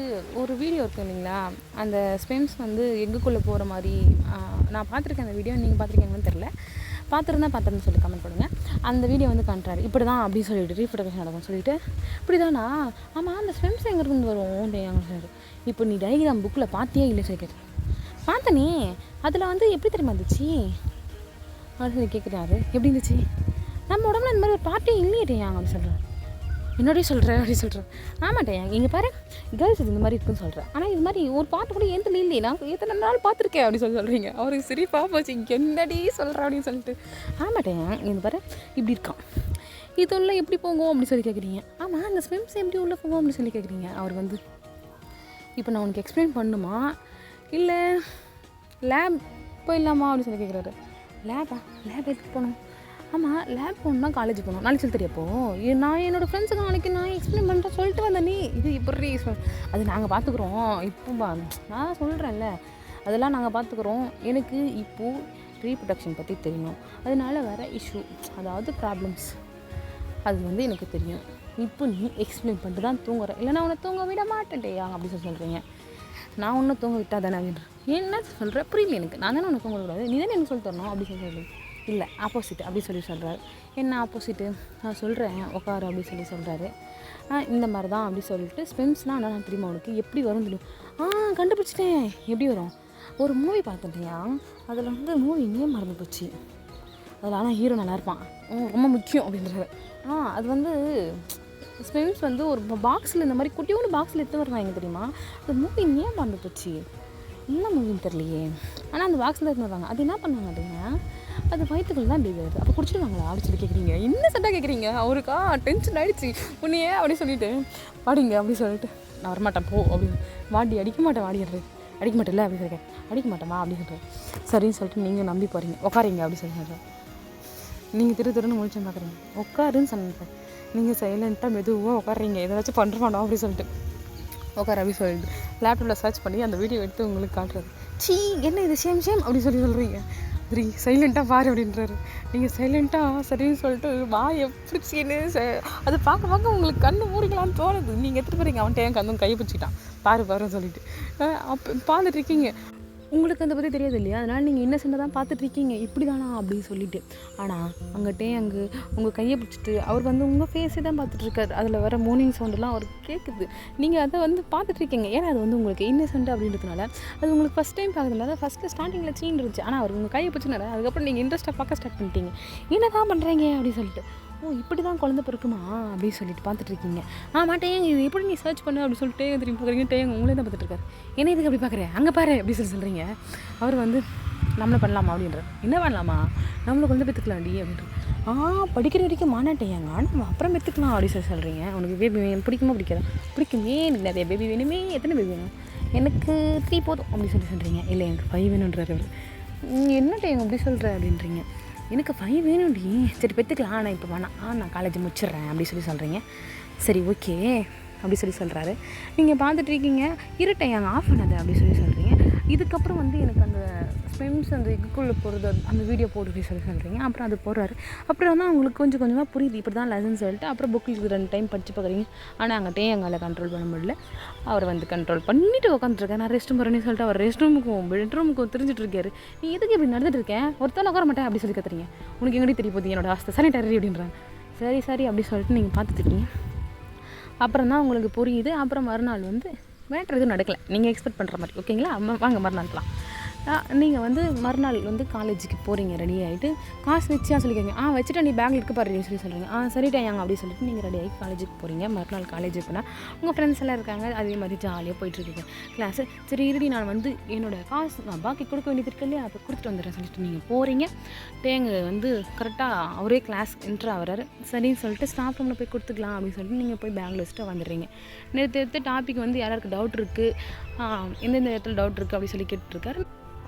ஒரு வீடியோ இருக்குது இல்லைங்களா, அந்த ஸ்பெம்ஸ் வந்து எங்குக்குள்ளே போகிற மாதிரி நான் பார்த்துருக்கேன். அந்த வீடியோ நீங்கள் பார்த்துருக்கீங்கன்னு தெரில. பார்த்துருன்னு சொல்லி கமெண்ட் பண்ணுங்கள். அந்த வீடியோ வந்து காட்டுறாரு. இப்படி தான் அப்படின்னு சொல்லிட்டு ரீப்ரொடக்ஷன் நடக்கும்னு சொல்லிட்டு இப்படி தானா? ஆமாம், அந்த ஸ்பெம்ஸ் எங்கேருந்து வரும் டேங்க? இப்போ நீ டைகிராம் புக்கில் பார்த்தியே இல்லை சொல்லி கேட்குறேன். பார்த்தனே, அதில் வந்து எப்படி தெரியுமா இருந்துச்சு அப்படின்னு சொல்லி கேட்குறாரு. எப்படி இருந்துச்சு? நம்ம உடம்புல இந்த மாதிரி ஒரு பார்ட்டியும் இல்லையேட்டேங்க அப்படின்னு சொல்கிறேன். என்னோடய சொல்கிறேன் அப்படின்னு சொல்கிறேன். ஆமாட்டேன், இங்கே பாரு கேர்ள்ஸ் இது இந்த மாதிரி இருக்குன்னு சொல்கிறேன். ஆனால் இது மாதிரி ஒரு பாட்டு கூட எந்த இல்லையே, நான் எத்தனை நாள் பார்த்துருக்கேன் அப்படின்னு சொல்கிறீங்க. அவருக்கு சிரிப்பாக போச்சு, என்னடி சொல்கிறேன் அப்படின்னு சொல்லிட்டு. ஆமாட்டேன், இங்கே பாரு இப்படி இருக்கான், இது உள்ள எப்படி போகும் அப்படின்னு சொல்லி கேட்குறீங்க. ஆமாம், அந்த ஸ்விம்ஸ் எப்படி உள்ளே போகும் அப்படின்னு சொல்லி கேட்குறீங்க. அவர் வந்து இப்போ நான் உனக்கு எக்ஸ்பிளைன் பண்ணுமா இல்லை லேப் போயிடலாமா அப்படின்னு சொல்லி கேட்குறாரு. லேப் எதுக்கு போகணும்? ஆமாம், லேப் போகணுன்னா காலேஜ் போகணும். நாளைக்கு சொல்லி தெரியாப்போ நான் என்னோடய ஃப்ரெண்ட்ஸுக்கு நாளைக்கு நான் எக்ஸ்பிளைன் பண்ணுறேன் சொல்லிட்டு வந்தேன். நீ இது இப்படி அது நாங்கள் பார்த்துக்குறோம். இப்போ நான் சொல்கிறேன்ல, அதெல்லாம் நாங்கள் பார்த்துக்குறோம். எனக்கு இப்போது ரீப்ரொடக்ஷன் பற்றி தெரியும், அதனால வர இஷ்யூ, அதாவது ப்ராப்ளம்ஸ், அது வந்து எனக்கு தெரியும். இப்போ நீ எக்ஸ்பிளைன் பண்ணிட்டு தான் தூங்குறேன், இல்லைனா உன்னை தூங்க விட மாட்டேன்டேயா அப்படி சொல்கிறீங்க. நான் ஒன்றும் தூங்க விட்டா தானே அப்படின்றேன். என்ன சொல்கிற புரியல எனக்கு. நான் தானே உனக்கு தூங்க விடாது, நீ தானே எனக்கு சொல்லி தரணும் அப்படி சொல்லி இல்லை ஆப்போசிட் அப்படி சொல்லி சொல்கிறாரு. என்ன ஆப்போசிட்டு? நான் சொல்கிறேன் உட்காரு அப்படி சொல்லி சொல்கிறாரு. இந்த மாதிரி தான் அப்படி சொல்லிட்டு ஸ்பெம்ஸ்னால் என்ன தெரியுமா உனக்கு எப்படி வரும் தெரியும்? கண்டுபிடிச்சிட்டேன். எப்படி வரும்? ஒரு மூவி பார்த்துட்டியா, அதில் வந்து மூவி நேம் மறந்து போச்சு. அதில் ஆனால் ஹீரோ நல்லா இருப்பான், ரொம்ப முக்கியம் அப்படின்றாரு. அது வந்து ஸ்பெம்ஸ் வந்து ஒரு பாக்ஸில் இந்த மாதிரி குட்டியோட பாக்ஸில் எடுத்து வருவாங்க தெரியுமா? அந்த மூவி நேம் மறந்து போச்சு, என்ன மூவின்னு தெரியலையே. ஆனால் அந்த பாக்ஸில் எடுத்து வருவாங்க. அது என்ன பண்ணுவாங்க அப்படின்னா, அது வயிற்றுக்குள்ள தான் இப்படி வருது. அப்போ குடிச்சிடுவாங்களா அப்படின்னு சொல்லி கேட்குறீங்க. என்ன சட்டா கேட்குறீங்க? அவருக்கா டென்ஷன் ஆகிடுச்சு. உன்னையே அப்படின்னு சொல்லிட்டு வாடிங்க அப்படின்னு சொல்லிட்டு, நான் வரமாட்டேன் போ அப்படின்னு. வாடி அடிக்க மாட்டேன், வாடிடுறது அடிக்க மாட்டேன்ல அப்படின்னு சொல்லி அடிக்க மாட்டேமா அப்படின்னு சொல்கிறேன். சரின்னு சொல்லிட்டு நீங்கள் நம்பி போகிறீங்க. உட்காரிங்க அப்படின்னு சொல்லி சொல்கிறேன். நீங்கள் திருன்னு முடிச்சு பார்க்குறீங்க. உட்காருன்னு சொன்னேன். நீங்கள் சைலண்ட்டாக மெதுவாக உட்காடுறீங்க. ஏதாச்சும் பண்ணுற மாட்டோம் அப்படின்னு சொல்லிட்டு உட்கார அப்படி சொல்லிட்டு லேப்டாப்பில் சர்ச் பண்ணி அந்த வீடியோ எடுத்து உங்களுக்கு காட்டுறது. என்ன இது சேம் அப்படி சொல்லி சொல்கிறீங்க. சரி சைலண்ட்டாக பாரு அப்படின்றாரு. நீங்கள் சைலண்ட்டாக சரின்னு சொல்லிட்டு எப்படிச்சின்னு அதை பார்க்க உங்களுக்கு கண்ணு மூடிக்கலான்னு தோணுது. நீங்கள் எடுத்துகிட்டு போகிறீங்க. அவன்கிட்ட என் கண்ணும் கை பிடிச்சிட்டான், பாருன்னு சொல்லிட்டு அப்போ பார்த்துட்டு இருக்கீங்க. உங்களுக்கு அதை பற்றி தெரியாது இல்லையா, அதனால் நீங்கள் இன்னசென்ட்டாக தான் பார்த்துட்ருக்கீங்க. இப்படி தானா அப்படின்னு சொல்லிட்டு. ஆனால் அங்கே உங்கள் கையை பிடிச்சிட்டு அவர் வந்து உங்கள் ஃபேஸே தான் பார்த்துட்ருக்காரு. அதில் வர மார்னிங் சவுண்டெல்லாம் அவருக்கு கேட்குது. நீங்கள் அதை வந்து பார்த்துட்ருக்கீங்க. ஏன்னா அது வந்து உங்களுக்கு இன்னசென்ட் அப்படின்றதுனால அது உங்களுக்கு ஃபஸ்ட் டைம் பார்க்குறதுனால ஃபஸ்ட்டு ஸ்டார்டிங்கில் சீன் இருந்துச்சு. ஆனால் அவர் உங்கள் கையை பிடிச்சினாரு. அதுக்கப்புறம் நீங்கள் இன்ட்ரெஸ்ட்டாக பார்க்க ஸ்டார்ட் பண்ணிட்டீங்க. என்ன தான் பண்ணுறீங்க அப்படின்னு சொல்லிட்டு. இப்படி தான் குழந்தை பிறக்குமா அப்படின்னு சொல்லிட்டு பார்த்துட்ருக்கீங்க. மாட்டேன் இது எப்படி நீ சர்ச் பண்ணு அப்படின்னு சொல்லிட்டு திரும்பி பார்க்குறீங்க. உங்களே தான் பார்த்துட்ருக்காரு. என்ன இதுக்கு அப்படி பார்க்குறேன், அங்கே பாரு அப்படி சொல்கிறீங்க. அவர் வந்து நம்மளை பண்ணலாமா அப்படின்றார். என்ன பண்ணலாமா, நம்மளை குழந்தை பெற்றுக்கலாம்டி அப்படின்ட்டு. படிக்கிற வரைக்கும் மானாட்டேங்க, ஆனால் அப்புறம் பெற்றுக்கலாம் அப்படின்னு சொல்கிறீங்க. உனக்கு பேபி பிடிக்குமா பிடிக்காதா? பிடிக்குமே, எனக்கு நிறைய பேபி வேணுமே. எத்தனை பேபி வேணும்? எனக்கு 3 போதும் அப்படி சொல்கிறீங்க. இல்லை எனக்கு 5 வேணுன்றார். என்னட்டே அப்படி சொல்கிற அப்படின்றீங்க. எனக்கு 5 வேணும்டி, சரி பெற்றுக்கலாம், ஆனால் இப்போ வேணாம், நான் காலேஜ் முடிச்சிடுறேன் அப்படி சொல்கிறீங்க. சரி ஓகே அப்படி சொல்கிறாரு. நீங்கள் பார்த்துட்ருக்கீங்க. இருட்டேன் ஆஃப் பண்ணாது அப்படி சொல்கிறீங்க. இதுக்கப்புறம் வந்து எனக்கு அந்த ஸ்பெம்ஸ் அந்த எக்குள்ளே போகிறது அந்த வீடியோ போட்டு சொல்கிறீங்க. அப்புறம் அது போடுறாரு. அப்புறம் தான் உங்களுக்கு கொஞ்சம் கொஞ்சமாக புரியுது இப்படி தான் லெசன் சொல்லிட்டு. அப்புறம் புக்கில் 2 டைம் படித்து பார்க்குறீங்க. ஆனால் அங்கிட்டே எங்களை கண்ட்ரோல் பண்ண முடியல. அவர் வந்து கண்ட்ரோல் பண்ணிவிட்டு உட்காந்துருக்கேன். நான் ரெஸ்ட் ரூம் போகிறேன்னு சொல்லிட்டு அவர் ரெஸ்ட் ரூமுக்கும் பெட்ரூமுக்கும் தெரிஞ்சிட்ருக்காரு. நீ எதுக்கு இப்படி நடந்துட்டு இருக்கேன், ஒருத்தவங்க உட்கார மாட்டேன் அப்படி சொல்லி கத்துறீங்க. உனக்கு எங்கடி தெரிய போகுது என்னோட ஆஸ்தை சானிட்டரி அப்படின்றாங்க. சரி அப்படி சொல்லிட்டு நீங்கள் பார்த்துட்ருக்கீங்க. அப்புறம் தான் உங்களுக்கு புரியுது. அப்புறம் மறுநாள் வந்து மேட்ரு எதுவும் நடக்கலை நீங்கள் எக்ஸ்பெக்ட் பண்ணுற மாதிரி. ஓகேங்களா? வாங்க மறுநாள்லாம் நீங்கள் வந்து மறுநாள் வந்து காலேஜுக்கு போகிறீங்க. ரெடி ஆகிட்டு காசு வச்சியா சொல்லிக்கோங்க. வச்சுட்டு நீ பேக்கில் இருக்க பாரு சொல்லி சொல்கிறீங்க. சரிட்டாங்க அப்படி சொல்லிட்டு நீங்கள் ரெடி ஆகி காலேஜுக்கு போகிறீங்க. மறுநாள் காலேஜுக்கு போனால் உங்கள் ஃப்ரெண்ட்ஸ் எல்லாம் இருக்காங்க. அதே மாதிரி ஜாலியாக போயிட்டுருக்கீங்க கிளாஸு. சரி இருடி, நான் வந்து என்னோடய காசு நான் பாக்கி கொடுக்க வேண்டியது இருக்கு இல்லையா, அப்போ கொடுத்துட்டு வந்துடுறேன் சொல்லிட்டு நீங்கள் போகிறீங்க. டேங்க வந்து கரெக்டாக அவரே கிளாஸ் என்ட்ரு ஆகிறாரு. சரின்னு சொல்லிட்டு ஸ்டாஃப் ரூமில் போய் கொடுத்துக்கலாம் அப்படின்னு சொல்லிட்டு நீங்கள் போய் பேக்கில் வச்சுட்டு வந்துடுறீங்க. நேற்று டாபிக் வந்து யாருக்கு டவுட் இருக்குது, எந்தெந்த இடத்துல டவுட் இருக்குது அப்படி சொல்லி கேட்டுருக்காரு.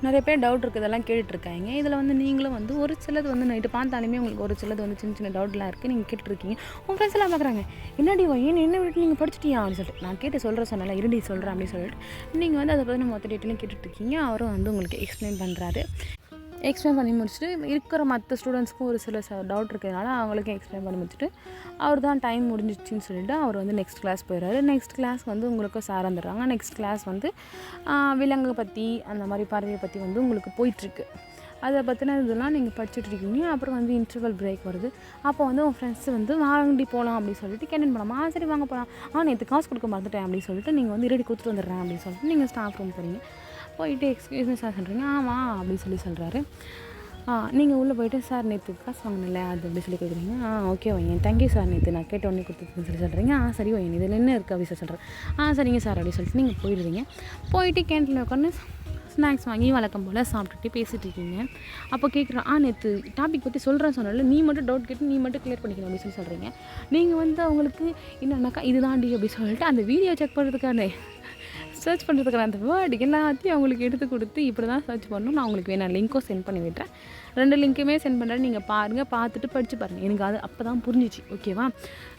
நிறைய பேர் டவுட் இருக்குது, இதெல்லாம் கேட்டுட்ருக்காங்க. இதில் வந்து நீங்களும் வந்து ஒரு சிலது வந்து நைட்டு பார்த்தாலுமே உங்களுக்கு ஒரு சிலது வந்து சின்ன டவுட்லாம் இருக்குது. நீங்கள் கேட்டுருக்கீங்க. உங்கள் ஃப்ரெண்ட்ஸ் எல்லாம் பார்க்குறாங்க. என்னடி என்ன விட்டு நீங்கள் படிச்சிட்டியா அப்படின்னு சொல்லிட்டு. நான் கேட்டு சொன்னல இருடி சொல்கிறேன் அப்படின்னு சொல்லிட்டு நீங்கள் வந்து அதை பற்றி மொத்த டீட்டெயிலும் கேட்டுட்ருக்கீங்க. அவரும் வந்து உங்களுக்கு எக்ஸ்பிளைன் பண்ணுறாரு. எக்ஸ்பிளைன் பண்ணி முடிச்சுட்டு இருக்கிற மற்ற ஸ்டூடெண்ட்ஸ்க்கும் ஒரு சில டவுட் இருக்கிறதுனால அவங்களுக்கும் எக்ஸ்பிளைன் பண்ணி முடிச்சுட்டு அவர் தான் டைம் முடிஞ்சிச்சின்னு சொல்லிட்டு அவர் வந்து நெக்ஸ்ட் கிளாஸ் போயிடுறாரு. நெக்ஸ்ட் கிளாஸ் வந்து உங்களுக்கு சார் வந்துடுறாங்க. நெக்ஸ்ட் கிளாஸ் வந்து விலங்கு பற்றி அந்த மாதிரி பறவையை பற்றி வந்து உங்களுக்கு போயிட்டுருக்கு. அதை பற்றின இதெல்லாம் நீங்கள் படிச்சுட்டு இருக்கீங்க. அப்புறம் வந்து இன்டர்வல் பிரேக் வருது. அப்போ வந்து உங்கள் ஃப்ரெண்ட்ஸ் வந்து வாங்கி போகலாம் அப்படின்னு சொல்லிட்டு கேன்டீன் போகலாமா, சரி வாங்க போகலாம், நேற்று காசு கொடுக்க மறந்துட்டேன் அப்படின்னு சொல்லிட்டு நீங்கள் வந்து ரெடி கொடுத்துட்டு வந்துடுறேன் அப்படின்னு சொல்லிட்டு நீங்கள் ஸ்டாஃப் ரூம் போகிறீங்க. போயிட்டு எக்ஸ்கியூஸ் மீ சார் சொல்கிறீங்க. ஆமாம் அப்படின்னு சொல்கிறாரு. நீங்கள் உள்ளே போயிட்டு சார் நேற்று காசு வாங்கினில்ல அது அப்படி சொல்லி கேட்குறீங்க. ஓகே வையன், தேங்க்யூ சார், நேற்று நான் கேட்ட உடனே கொடுத்துருக்குன்னு சொல்கிறீங்க. சரி வையன், இதில் என்ன இருக்குது அப்படின்னு சொல்கிறேன். சரிங்க சார் அப்படின்னு சொல்லிட்டு நீங்கள் போயிடுறீங்க. போயிட்டு கேன்டீனில் உட்காந்து ஸ்நாக்ஸ் வாங்கி வழக்கம் போல் சாப்பிட்டுட்டு பேசிகிட்டு இருக்கீங்க. அப்போ கேட்குறேன், நேற்று டாபிக் பற்றி சொல்கிறேன்னு சொன்னால நீ மட்டும் டவுட் கேட்டு நீ மட்டும் கிளியர் பண்ணிக்கணும் அப்படின்னு சொல்லி சொல்கிறீங்க. நீங்கள் வந்து அவங்களுக்கு என்னன்னாக்கா இதுதாண்டி அப்படி சொல்லிட்டு அந்த வீடியோ செக் பண்ணுறதுக்கான சர்ச் பண்ணுறதுக்கான அந்த வேர்டு எல்லாத்தையும் அவங்களுக்கு எடுத்து கொடுத்து இப்படி தான் சர்ச் பண்ணணும். நான் உங்களுக்கு வேணாம் லிங்க்கும் சென்ட் பண்ணி விட்டுறேன். 2 லிங்க்குமே சென்ட் பண்ணுறேன், நீங்கள் பாருங்கள், பார்த்துட்டு படித்து பாருங்கள். எனக்கு அது அப்போ தான் புரிஞ்சிச்சு. ஓகேவா,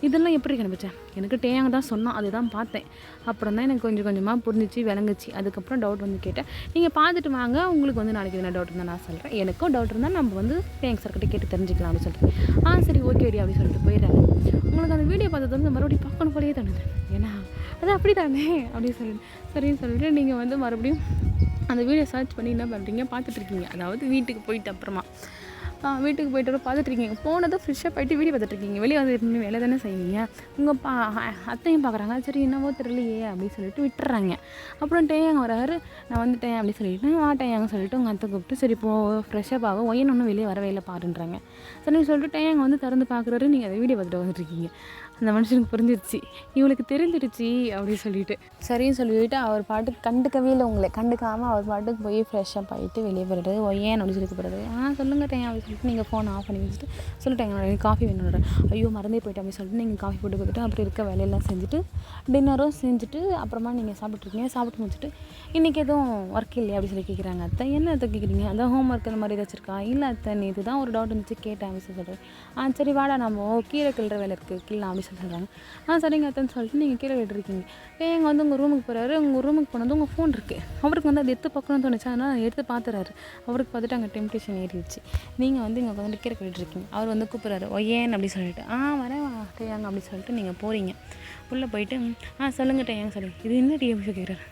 இதெல்லாம் எப்படி கண்டுபிடிச்சேன், எனக்கு டேயாங்க தான் சொன்னால் அதுதான் பார்த்தேன். அப்புறம் தான் எனக்கு கொஞ்சம் கொஞ்சமாக புரிஞ்சிச்சு, விளங்குச்சு. அதுக்கப்புறம் டவுட் வந்து கேட்டேன். நீங்கள் பார்த்துட்டு வாங்க, உங்களுக்கு வந்து நாளைக்கு என்ன டவுட் இருந்தால் நான் சொல்கிறேன். எனக்கும் டவுட் இருந்தால் நம்ம வந்து டேங்க் சார்கிட்ட கேட்டு தெரிஞ்சுக்கலாம் அப்படின்னு சொல்லிட்டு சரி ஓகே அப்படி அப்படின்னு சொல்லிட்டு போயிடுறாரு. உங்களுக்கு அந்த வீடியோ பார்த்தது வந்து மறுபடியும் பார்க்கணும் போலேயே தோணுது. ஏன்னா அது அப்படி தானே அப்படின்னு சொல்லிட்டு சரின்னு சொல்லிட்டு நீங்கள் வந்து மறுபடியும் அந்த வீடியோ சர்ச் பண்ணி என்ன பண்ணுறீங்க பார்த்துட்ருக்கீங்க. அதாவது வீட்டுக்கு போயிட்டு அப்புறமா வீட்டுக்கு போய்ட்டு பார்த்துட்ருக்கீங்க. போனதும் ஃப்ரெஷ்ஷாக போயிட்டு வீடியோ பார்த்துட்ருக்கீங்க. வெளியே வந்து எப்பவுமே வேலை தானே செய்வீங்க. உங்கள் அத்தையும் பார்க்குறாங்க. சரி என்னவோ தெரியலையே அப்படின்னு சொல்லிட்டு விட்டுறாங்க. அப்புறம் டேயாங்க வராரு. நான் வந்துட்டேன் அப்படின்னு சொல்லிட்டு டேயாங்க சொல்லிட்டு உங்கள் அத்தை கூப்பிட்டு சரி போ ஃப்ரெஷ்ஷாக ஆகும், ஒய்யன் ஒன்றும் வெளியே வரவே இல்லை பாருன்றாங்க. சரி சொல்லிட்டு டேயாங்க வந்து திறந்து பார்க்குறாரு. நீங்கள் அதை வீடியோ பார்த்துட்டு வந்துட்டுருக்கீங்க. அந்த மனுஷனுக்கு புரிஞ்சிருச்சு, இவளுக்கு தெரிஞ்சிருச்சு அப்படின்னு சொல்லிட்டு சரின்னு சொல்லிவிட்டு அவர் பாட்டுக்கு கண்டுக்கவே இல்லை. உங்களை கண்டுக்காமல் அவர் பாட்டுக்கு போய் ஃப்ரெஷ்ஷாக போயிட்டு வெளியே போகிறது. ஒய்யன் அப்படின்னு சொல்லி போகிறது. சொல்லுங்க டேன் அப்படின்னு சொல்லிட்டு நீங்கள் ஃபோன் ஆஃப் பண்ணி வச்சுட்டு சொல்லிட்டேங்க எனக்கு காஃபி வேணும். ஐயோ மறந்தே போயிட்டேன் அப்படின்னு சொல்லிட்டு நீங்கள் காஃபி போட்டு போய்ட்டு அப்புறம் இருக்க வேலையெல்லாம் செஞ்சுட்டு டின்னரும் செஞ்சுட்டு அப்புறமா நீங்கள் சாப்பிட்ருக்கீங்க. சாப்பிட்டு முடிச்சுட்டு இன்றைக்கி எதுவும் ஒர்க் இல்லையா அப்படின்னு சொல்லி கேட்குறாங்க. அத்தை என்ன அத்தை கேட்குறீங்க, அதான் ஹோம் ஒர்க் அந்த மாதிரி ஏதாச்சும் இருக்கா? இல்லை அத்தை நேற்று தான் ஒரு டவுட் இருந்துச்சு கேட்டேன் அப்படின்னு சொல்கிறேன். சரி வாடா நம்ம கீழே கிள்ற வேலை இருக்குது கீழே அப்படி சொல்கிறாங்க. சரிங்க அத்தைன்னு சொல்லிட்டு நீங்கள் கீழே விட்டுருக்கீங்க. எங்கள் வந்து உங்கள் ரூமுக்கு போகிறாரு. உங்கள் ரூமுக்கு போனது உங்கள் ஃபோன் இருக்குது. அவருக்கு வந்து அது எடுத்து பார்க்கணும்னு தோணுச்சு. அதனால் எடுத்து பார்த்துறாரு. அவருக்கு பார்த்துட்டு அங்கே டெம்ப்டேஷன் ஏறிடுச்சு. நீங்கள் வந்து இங்கே வந்து கீழே விட்டுருக்கீங்க. அவர் வந்து கூப்பிட்றாரு ஒய்யேன் அப்படி சொல்லிட்டு வரேன் டேயாங்க அப்படி சொல்லிட்டு நீங்கள் போகிறீங்க. உள்ளே போயிட்டு சொல்லுங்கள் டேயாங்க சொல்லி இது என்ன டிஎம் கேட்குறாரு.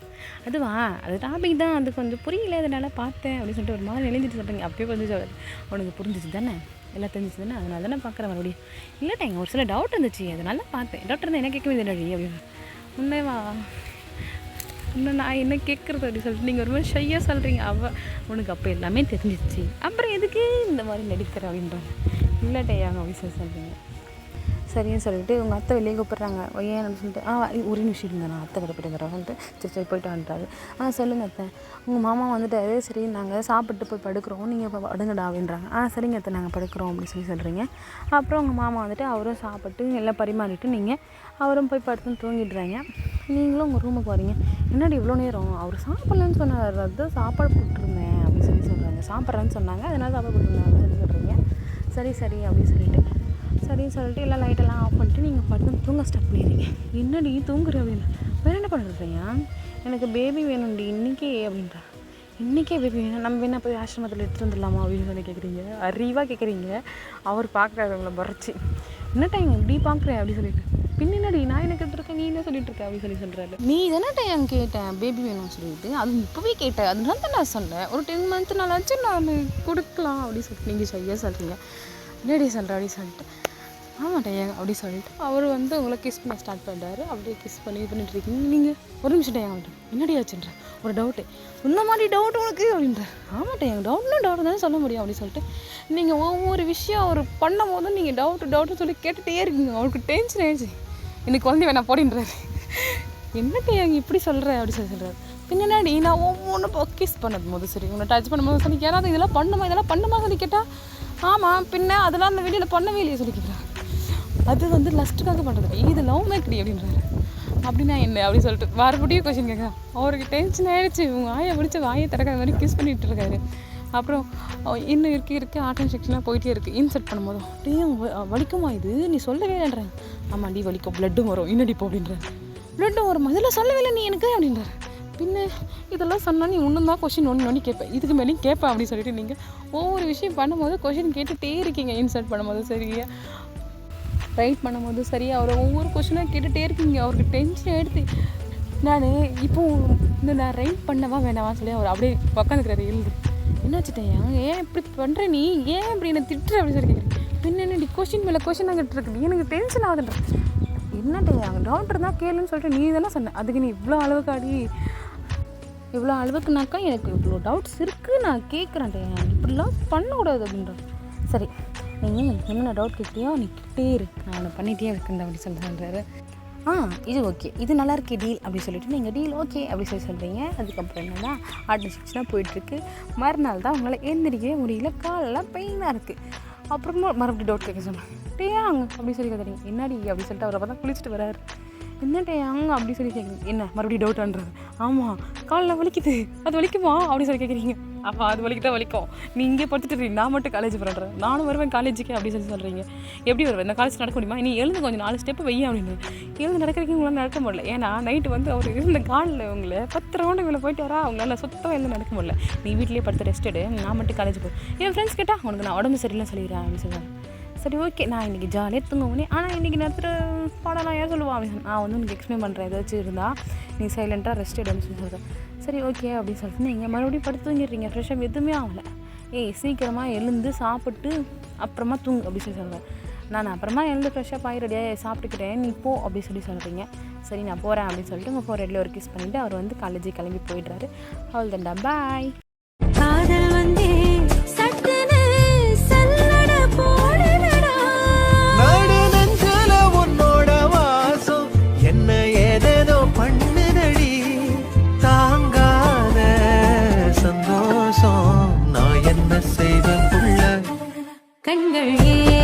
அதுவா அது டாபிக் தான், அது கொஞ்சம் புரியல அதனால் பார்த்தேன் அப்படின்னு சொல்லிட்டு ஒரு மாதிரி எழுந்திட்டு சொல்கிறீங்க. அப்பயே வந்து உனக்கு புரிஞ்சிச்சு தானே, எல்லாம் தெரிஞ்சிச்சு தானே, அதனால தானே பார்க்குறேன் மறுபடியும். இல்லைட்டாங்க ஒரு சில டவுட் இருந்துச்சு அதனால பார்த்தேன். டாக்டர் தான் என்ன கேட்கவே இல்லடி அப்படின்னு. உன்னேவா இன்னும் நான் என்ன கேட்குறது அப்படி சொல்லிட்டு நீங்கள் ஒரு மாதிரி ஷையாக சொல்கிறீங்க. உனக்கு அப்போ எல்லாமே தெரிஞ்சிச்சு, அப்புறம் எதுக்கு இந்த மாதிரி நடிக்கிற அப்படின்றாங்க. இல்லைட்டையாங்க அப்படின்னு சொல்கிறீங்க. சரின்னு சொல்லிட்டு உங்கள் அத்தை வெளியே கூப்பிட்றாங்க. ஏன் அப்படின்னு சொல்லிட்டு ஒரு நிமிஷம் இருங்க நான் அத்தை கிட்ட போய்ட்டு வந்துடுறேன் சொல்லிட்டு சரி போய்ட்டு வந்துட்டாரு. சொல்லுங்கள் அத்தை உங்கள் மாமா வந்துட்டாரு. சரி நாங்கள் சாப்பிட்டு போய் படுக்கிறோம், நீங்கள் இப்போ படுங்கடா அப்படின்றாங்க. சரிங்க அத்தை நாங்கள் படுக்கிறோம் அப்படின்னு சொல்கிறீங்க. அப்புறம் உங்கள் மாமா வந்துட்டு அவரும் சாப்பிட்டு எல்லாம் பரிமாறிட்டு நீங்கள் அவரும் போய் படுத்துன்னு தூங்கிடுறாங்க. நீங்களும் உங்கள் ரூமுக்கு வரீங்க. என்னடி இவ்வளோ நேரம் அவர் சாப்பிட்லன்னு சொன்னார், அதுதான் சாப்பாடு போட்டுருந்தேன் அப்படின்னு சொல்கிறாங்க. சாப்பிட்றேன்னு சொன்னாங்க அதனால் சாப்பாடு போட்டுருந்தேன் அப்படின்னு சொல்கிறீங்க. சரி அப்படின்னு சொல்லிட்டு சரின்னு சொல்லிட்டு எல்லாம் லைட்டெல்லாம் ஆஃப் பண்ணிட்டு நீங்கள் படுத்து தூங்க ஸ்டார்ட் பண்ணிடுறீங்க. என்னடி தூங்குற அப்படின்னு. வேறு என்ன பண்ணுறீங்க, எனக்கு பேபி வேணும்டி இன்றைக்கே அப்படின்றா. இன்றைக்கே பேபி வேணும், நம்ம வேணா போய் ஆசிரமத்தில் எடுத்துகிட்டு வந்துடலாமா அப்படின்னு சொல்லி கேட்குறீங்க. அறிவாக கேட்குறீங்க. அவர் பார்க்குறாரு உங்களை பறச்சு. என்ன டைம் இப்படி பார்க்குறேன் அப்படின்னு சொல்லிட்டு பின்னாடி நான் எனக்கு எடுத்துருக்கேன் நீ என்ன சொல்லிட்டு இருக்க அப்படின்னு சொல்கிறாரு. நீ தானே டைம் கேட்டேன் பேபி வேணும்னு சொல்லிட்டு, அது இப்போவே கேட்டேன் அதனால தான் நான் சொன்னேன் ஒரு 10 month நாளாச்சும் நான் கொடுக்கலாம் அப்படின்னு சொல்லிட்டு நீங்கள் சரியாக சொல்கிறீங்க. என்னடி சொல்கிற அப்படின்னு சொல்லிட்டு டேயாங்க அப்படி சொல்லிட்டு அவர் வந்து உங்களை கிஸ் பண்ண ஸ்டார்ட் பண்ணுறாரு. அப்படியே கிஸ் பண்ணி இது பண்ணிட்டு இருக்கீங்க. நீங்கள் ஒரு நிமிஷம் டேயாங்க என்னடி ஆச்சுன்ற ஒரு டவுட்டு, இந்த மாதிரி டவுட் உனக்கு அப்படின்ற. டேயாங்க டவுட் தானே சொல்ல முடியும் அப்படின்னு சொல்லிட்டு நீங்கள் ஒவ்வொரு விஷயம் அவர் பண்ணும் போதும் நீங்கள் டவுட்டு சொல்லி கேட்டுகிட்டே இருக்கீங்க. அவருக்கு டென்ஷன் ஆயிடுச்சு. எனக்கு குழந்தை வேணா போடின்றாரு. என்ன டேயாங்க இப்படி சொல்கிற அப்படி சொல்கிறாரு. பின்னாடி நான் ஒவ்வொன்றும் கிஸ் பண்ணது போது சரி உன்னை டச் பண்ணும்போது சொல்லி யாராவது இதெல்லாம் பண்ணுமா சொல்லி கேட்டால் ஆமாம் பின்ன அதெல்லாம் அந்த வீடியோவில் பண்ணவே இல்லையே சொல்லி கேட்குறாரு. அது வந்து லஸ்ட்டுக்காக பண்ணுறது, இது லவ் மேக்கடி அப்படின்றாரு. அப்படின்னா என்ன அப்படின்னு சொல்லிட்டு மறுபடியும் கொஸ்டின் கேட்குறேன். அவருக்கு டென்ஷன் ஆகிடுச்சு. உங்கள் ஆயை பிடிச்சி வாயை திறக்கிற மாதிரி கிஸ் பண்ணிகிட்டு இருக்காரு. அப்புறம் இன்னும் இருக்க ஆட்டம் செக்ஷனாக போயிட்டே இருக்குது. இன்சர்ட் பண்ணும்போது வலிக்குமா இது நீ சொல்லவே இல்லைன்றேன். ஆமாம் டி வலிக்கும், ப்ளட்டும் வரும் இன்னடி போ அப்படின்றாரு. ப்ளட்டும் வருமா இதெல்லாம் சொல்லவே இல்லை நீ எனக்கு அப்படின்றாரு. பின்ன இதெல்லாம் சொன்னால் நீ இன்னும் தான் கொஷின் ஒன்று கேட்பேன், இதுக்கு மேலேயும் கேட்பேன் அப்படின்னு சொல்லிட்டு நீங்கள் ஒவ்வொரு விஷயம் பண்ணும்போது கொஷின் கேட்டுகிட்டே இருக்கீங்க. இன்சர்ட் பண்ணும்போது சரியா, ரைட் பண்ணும்போது சரியா, அவரை ஒவ்வொரு கொஷினாக கேட்டுகிட்டே இருக்கீங்க. அவருக்கு டென்ஷன் எடுத்து நான் இப்போது நான் ரைட் பண்ணவா வேணாவா சொல்லி அவர் அப்படியே உட்காந்துக்கிறாரு எழுது. என்னாச்சுட்டேன் ஏன் இப்படி பண்ணுற, நீ ஏன் இப்படி என்னை திட்டுற அப்படின்னு சொல்லி கேட்குறேன். பின்ன என்னடி கொஷின் மேலே கொஷின் ஆகிட்டு இருக்குது, எனக்கு டென்ஷன் ஆகுதுன்ற. என்னட்டே அங்கே டாக்டர் தான் கேளுன்னு சொல்லிட்டு நீ தானே சொன்ன, அதுக்கு நீ இவ்வளோ அளவுக்காடி இவ்வளோ அளவுக்குனாக்கா எனக்கு இவ்வளோ டவுட்ஸ் இருக்குது, நான் கேட்குறேன்ட்டே இப்படிலாம் பண்ணக்கூடாது அப்படின்ற. சரி நீங்கள் என்னென்ன டவுட் கேட்குறியோ நீ கிட்டே இருக்கு, நான் உன்னை பண்ணிகிட்டே இருக்கேன் அப்படி சொல்கிறாரு. இது ஓகே, இது நல்லா இருக்கே டீல் அப்படி சொல்லிவிட்டு நீங்கள் டீல் ஓகே அப்படி சொல்கிறீங்க. அதுக்கப்புறம் என்னன்னா ஆர்டிஸ்டிக்ஸ்லாம் போயிட்டுருக்கு. மறுநாள் தான் உங்களால் எழுந்திரிக்கவே முடியல, காலெல்லாம் பெயினாக இருக்குது. அப்புறமா மறுபடியும் டவுட் கேட்க சொன்னேன், டேயாங்க அப்படி சொல்லி கேட்குறீங்க. என்னடி அப்படி சொல்லிட்டு அவரை பார்த்தா குளிச்சுட்டு வராரு. என்ன டேயாங்க அப்படி சொல்லி கேட்குறீங்க. என்ன மறுபடியும் டவுட்டான்றது. ஆமாம் காலில் வலிக்குது, அது வலிக்குமா அப்படி சொல்லி கேட்குறீங்க. அப்போ அது வலிக்கிட்டா வலிக்கும், நீ இங்கே படுத்துட்டு நான் மட்டும் காலேஜ் பண்ணுறேன், நானும் வருவேன் காலேஜுக்கு அப்படி சொல்லி சொல்கிறீங்க. எப்படி வருவேன், இந்த காலேஜ் நடக்க முடியுமா, நீ எழுந்து கொஞ்சம் 4 ஸ்டெப்பு வைய அப்படின்னு. எழுந்து நடக்கிறதுக்கு உங்களால் நடக்க முடியல, ஏன்னா நைட்டு வந்து அவர் இருந்த காலில் உங்களை 10 ரவுண்டு இவ்வளோ போயிட்டு வரா, அவங்களால சுத்தமாக எழுந்து நடக்க முடியல. நீ வீட்லேயே படுத்து ரெஸ்ட் எடு, நான் மட்டும் காலேஜ் போய் என் ஃப்ரெண்ட்ஸ் கேட்டால் உனக்கு நான் உடம்பு சரியில்லை சொல்லிடுறேன் அப்படின்னு சொல்லுவாங்க. சரி ஓகே, நான் இன்றைக்கி ஜாலியாக தூங்குவேன், ஆனால் இன்றைக்கி நேரத்தில் பாடலாம் ஏன் சொல்லுவான் அப்படின்னு. நான் வந்து உனக்கு எக்ஸ்பிளைன் பண்ணுறேன், ஏதாச்சும் இருந்தால் நீ சைலண்ட்டாக ரெஸ்ட் எடுன்னு சொல்லி சொல்கிறேன். சரி ஓகே அப்படின்னு சொல்லிட்டு நீங்கள் மறுபடியும் படுத்து தூங்கிடுறீங்க. ஃப்ரெஷ்ஷாக எதுவுமே ஆகலை. சீக்கிரமாக எழுந்து சாப்பிட்டு அப்புறமா தூங்கு அப்படி சொல்லி சொல்கிறேன். நான் அப்புறமா எழுந்து ஃப்ரெஷ்ஷாக ஆகி ரெடியாக சாப்பிட்டுக்கிறேன், நீ போ அப்படி சொல்லி சொல்கிறீங்க. சரி நான் போகிறேன் அப்படின்னு சொல்லிட்டு உங்கள் ஃபோர் ஒரு கிஸ் பண்ணிவிட்டு அவர் வந்து காலேஜுக்கு கிளம்பி போயிடுறாரு. அவள் தண்டா பாய். காதல் வந்தே சட்டுன்னு சல்லட போடுதடா, நாடு நெஞ்சல உன்னோட வாசம் என்ன ஏதேதோ பண்ணுதடி, தாங்காத சந்தோஷம் நான் என்ன செய்வேன் புள்ள. கண்கள் ஏ